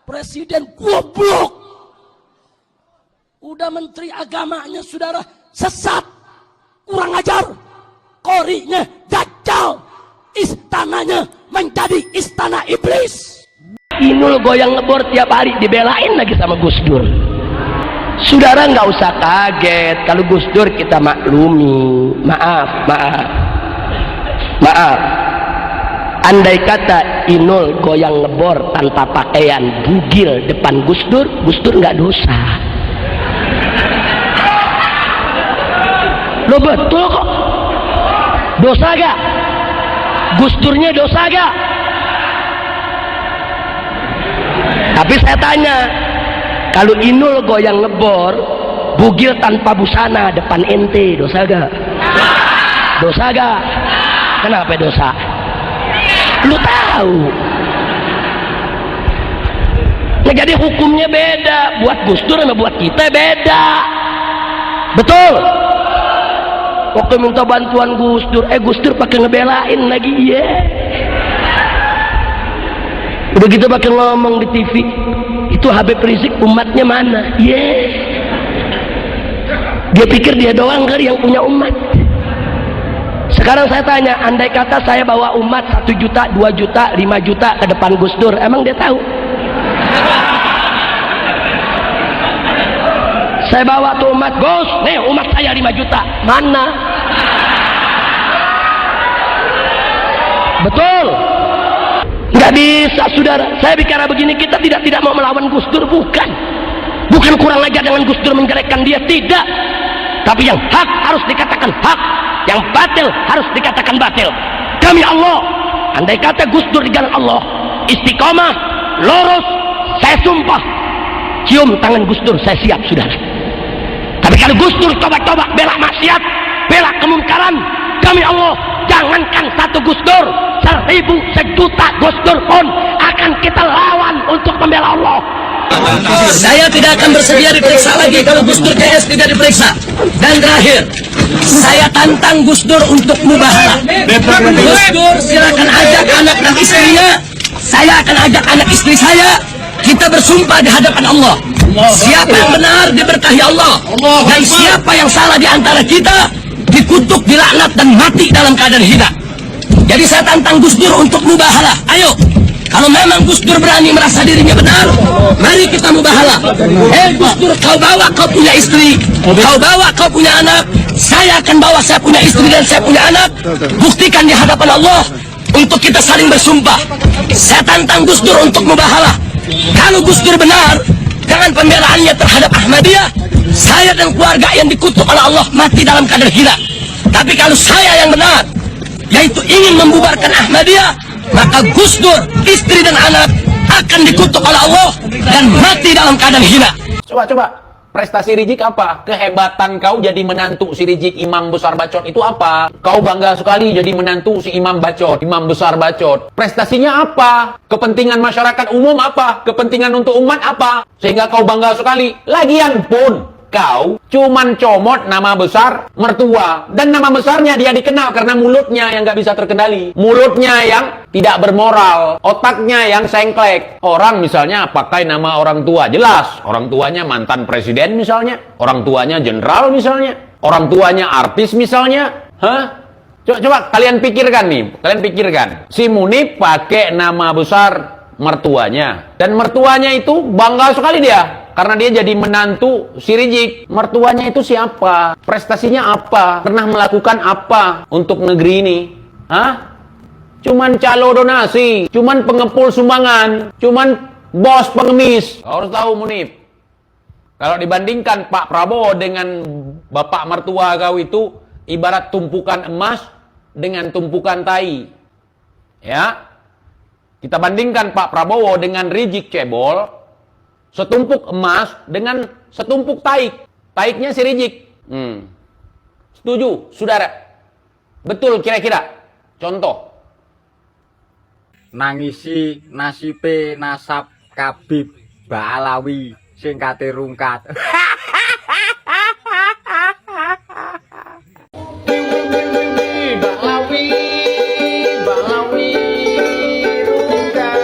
presiden goblok. Udah menteri agamanya saudara sesat, kurang ajar, korinya dajjal, istananya menjadi istana iblis. Inul goyang ngebor tiap hari dibelain lagi sama Gus Dur. Saudara nggak usah kaget kalau Gus Dur kita maklumi. Maaf. Andai kata Inul goyang ngebor tanpa pakaian bugil depan Gus Dur nggak dosa. Lo betul kok. Dosa gak? Gus Durnya dosa gak? Tapi saya tanya, kalau Inul goyang ngebor bugil tanpa busana depan ente, dosa gak? Dosa gak? Kenapa dosa? Lu tahu. Nah, jadi hukumnya beda. Buat Gus Dur sama buat kita beda. Betul? Waktu minta bantuan Gus Dur pakai ngebelain lagi, iya. Udah gitu pakai ngomong di TV, itu Habib Rizik umatnya mana? Iya. Dia pikir dia doang kali yang punya umat. Sekarang saya tanya, andai kata saya bawa umat 1 juta, 2 juta, 5 juta ke depan Gus Dur, emang dia tahu? Saya bawa tuh umat, Gus, nih umat saya 5 juta, mana? Betul? Nggak bisa saudara. Saya bicara begini, kita tidak mau melawan Gus Dur, bukan kurang ajar dengan Gus Dur menjelekkan dia, tidak. Tapi yang hak harus dikatakan hak, yang batil harus dikatakan batil. Demi Allah, andai kata Gus Dur di jalan Allah istiqomah, lurus, saya sumpah cium tangan Gus Dur, saya siap saudara. Tapi kalau Gus Dur coba-coba bela maksiat, bela kemungkaran, demi Allah, jangankan 1 Gus Dur, 1000, 1 juta Gus Dur pun akan kita lawan untuk membela Allah. Saya tidak akan bersedia diperiksa lagi kalau Gus Dur CS tidak diperiksa. Dan terakhir, saya tantang Gus Dur untuk mubahalah. Gus Dur silakan ajak anak dan istrinya, saya akan ajak anak istri saya. Kita bersumpah di hadapan Allah, siapa yang benar diberkahi Allah, dan siapa yang salah di antara kita dikutuk, dilaknat, dan mati dalam keadaan hina. Jadi saya tantang Gus Dur untuk mubahalah. Ayo, kalau memang Gus Dur berani merasa dirinya benar, mari kita mubahalah. Gus Dur, kau bawa kau punya istri, kau bawa kau punya anak, saya akan bawa saya punya istri dan saya punya anak. Buktikan di hadapan Allah untuk kita saling bersumpah. Saya tantang Gus Dur untuk mubahalah. Kalau Gus Dur benar dengan pembelaannya terhadap Ahmadiyah, saya dan keluarga yang dikutuk oleh Allah mati dalam keadaan hina. Tapi kalau saya yang benar, yaitu ingin membubarkan Ahmadiyah, maka Gus Dur, istri dan anak akan dikutuk oleh Allah dan mati dalam keadaan hina. Coba, prestasi Rizik apa? Kehebatan kau jadi menantu si Rizik imam besar bacot itu apa? Kau bangga sekali jadi menantu si imam bacot, imam besar bacot. Prestasinya apa? Kepentingan masyarakat umum apa? Kepentingan untuk umat apa? Sehingga kau bangga sekali. Lagian pun kau cuman comot nama besar mertua, dan nama besarnya dia dikenal karena mulutnya yang nggak bisa terkendali, mulutnya yang tidak bermoral, otaknya yang sengklek. Orang misalnya pakai nama orang tua, jelas orang tuanya mantan presiden misalnya, orang tuanya jenderal misalnya, orang tuanya artis misalnya. Coba kalian pikirkan nih, si Munib pakai nama besar mertuanya, dan mertuanya itu bangga sekali dia karena dia jadi menantu si Rizik. Mertuanya itu siapa? Prestasinya apa? Pernah melakukan apa untuk negeri ini? Cuman calo donasi, cuman pengepul sumbangan, cuman bos pengemis. Kau harus tahu Munib, kalau dibandingkan Pak Prabowo dengan bapak mertua kau itu ibarat tumpukan emas dengan tumpukan tai. Ya, kita bandingkan Pak Prabowo dengan Rizik cebol, setumpuk emas dengan setumpuk taik. Taiknya si Rizik. Setuju, saudara? Betul kira-kira? Contoh. Nangisi nasibe nasab Kabib Balawi sing kate rungkat. Balawi rungkat.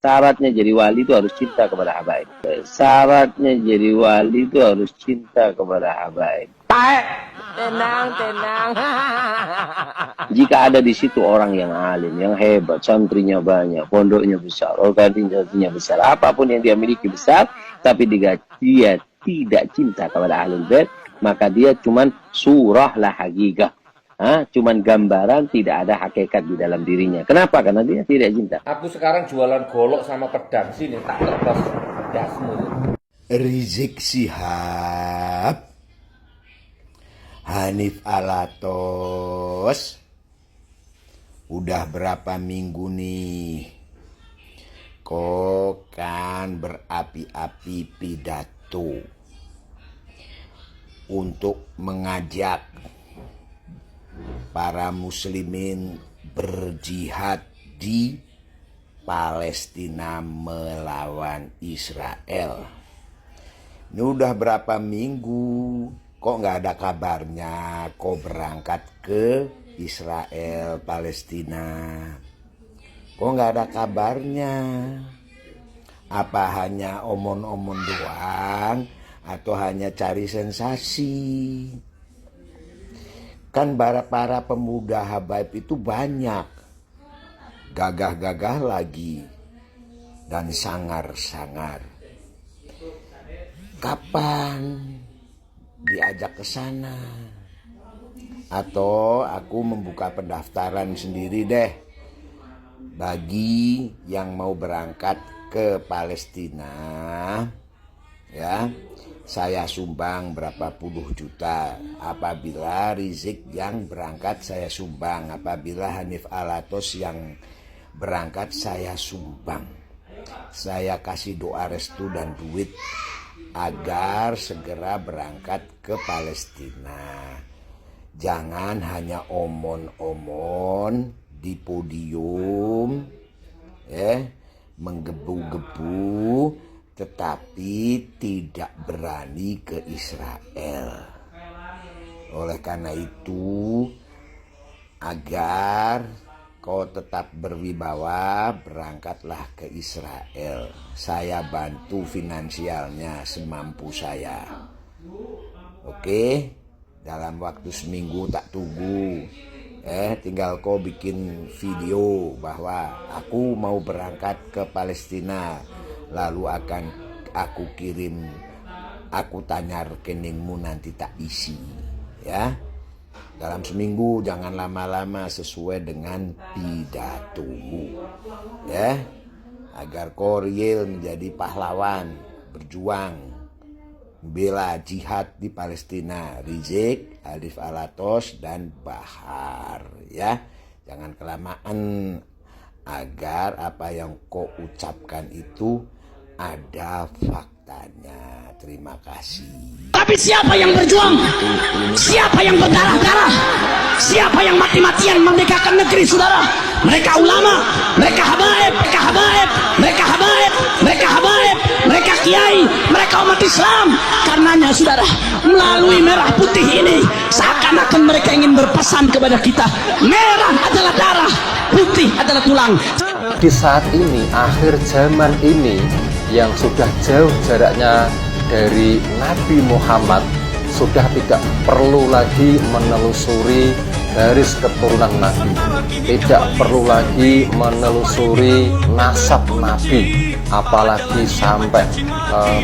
Syaratnya jadi wali itu harus cinta kepada habaib. Syaratnya jadi wali itu harus cinta kepada habaib. Tenang. Jika ada di situ orang yang alim, yang hebat, santrinya banyak, pondoknya besar, organisasinya besar, apapun yang dia miliki besar, tapi dia tidak cinta kepada ahlul bait, maka dia cuman surah lah hakikah. Cuman gambaran, tidak ada hakikat di dalam dirinya. Kenapa? Karena dia tidak cinta. Aku sekarang jualan golok sama pedang sini, tak lepas dasmu. Rizik Syihab, Hanif Alatos, udah berapa minggu nih kok kan berapi-api pidato untuk mengajak para muslimin berjihad di Palestina melawan Israel. Ini udah berapa minggu kok nggak ada kabarnya kok berangkat ke Israel Palestina. Kok nggak ada kabarnya? Apa hanya omong-omong doang atau hanya cari sensasi? Kan para pemuda habaib itu banyak, gagah-gagah lagi, dan sangar-sangar. Kapan diajak ke sana? Atau aku membuka pendaftaran sendiri deh, bagi yang mau berangkat ke Palestina, ya. Saya sumbang berapa puluh juta. Apabila Rizik yang berangkat saya sumbang. Apabila Hanif Alatos yang berangkat saya sumbang. Saya kasih doa restu dan duit agar segera berangkat ke Palestina. Jangan hanya omon-omon di podium, menggebu-gebu, tetapi tidak berani ke Israel. Oleh karena itu, agar kau tetap berwibawa, berangkatlah ke Israel. Saya bantu finansialnya semampu saya. Oke, dalam waktu seminggu tak tunggu. Tinggal kau bikin video bahwa aku mau berangkat ke Palestina. Lalu akan aku kirim, aku tanya rekeningmu nanti tak isi, ya. Dalam seminggu, jangan lama-lama, sesuai dengan pidatomu, ya. Agar kau real menjadi pahlawan, berjuang, bela jihad di Palestina. Rizik, Hanif Alatos, dan Bahar, ya. Jangan kelamaan, agar apa yang kau ucapkan itu ada faktanya. Terima kasih. Tapi siapa yang berjuang? Siapa yang berdarah-darah? Siapa yang mati-matian merdekakan negeri, saudara? Mereka ulama, mereka habaib, mereka kiai, mereka umat Islam. Karenanya, saudara, melalui merah putih ini, seakan-akan mereka ingin berpesan kepada kita, merah adalah darah, putih adalah tulang. Di saat ini, akhir zaman ini, yang sudah jauh jaraknya dari Nabi Muhammad, sudah tidak perlu lagi menelusuri garis keturunan Nabi, tidak perlu lagi menelusuri nasab Nabi, apalagi sampai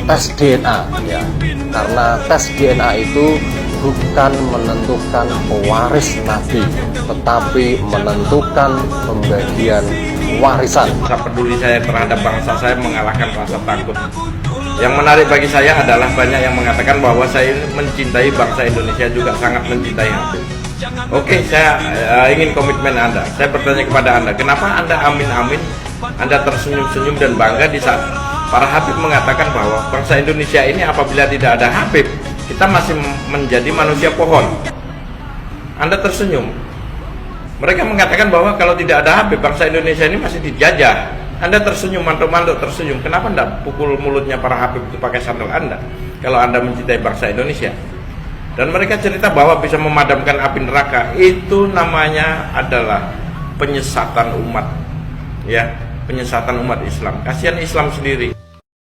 tes DNA, ya. Karena tes DNA itu bukan menentukan pewaris Nabi, tetapi menentukan pembagian warisan. Rasa peduli saya terhadap bangsa saya mengalahkan rasa takut. Yang menarik bagi saya adalah banyak yang mengatakan bahwa saya mencintai bangsa Indonesia, juga sangat mencintai Habib. Oke, saya ingin komitmen Anda. Saya bertanya kepada Anda, kenapa Anda amin-amin, Anda tersenyum-senyum dan bangga di saat para Habib mengatakan bahwa bangsa Indonesia ini apabila tidak ada Habib, kita masih menjadi manusia pohon. Anda tersenyum. Mereka mengatakan bahwa kalau tidak ada Habib, bangsa Indonesia ini masih dijajah. Anda tersenyum, mantuk-mantuk tersenyum. Kenapa Anda pukul mulutnya para Habib itu pakai sandal Anda? Kalau Anda mencintai bangsa Indonesia. Dan mereka cerita bahwa bisa memadamkan api neraka. Itu namanya adalah penyesatan umat. Ya, penyesatan umat Islam. Kasihan Islam sendiri.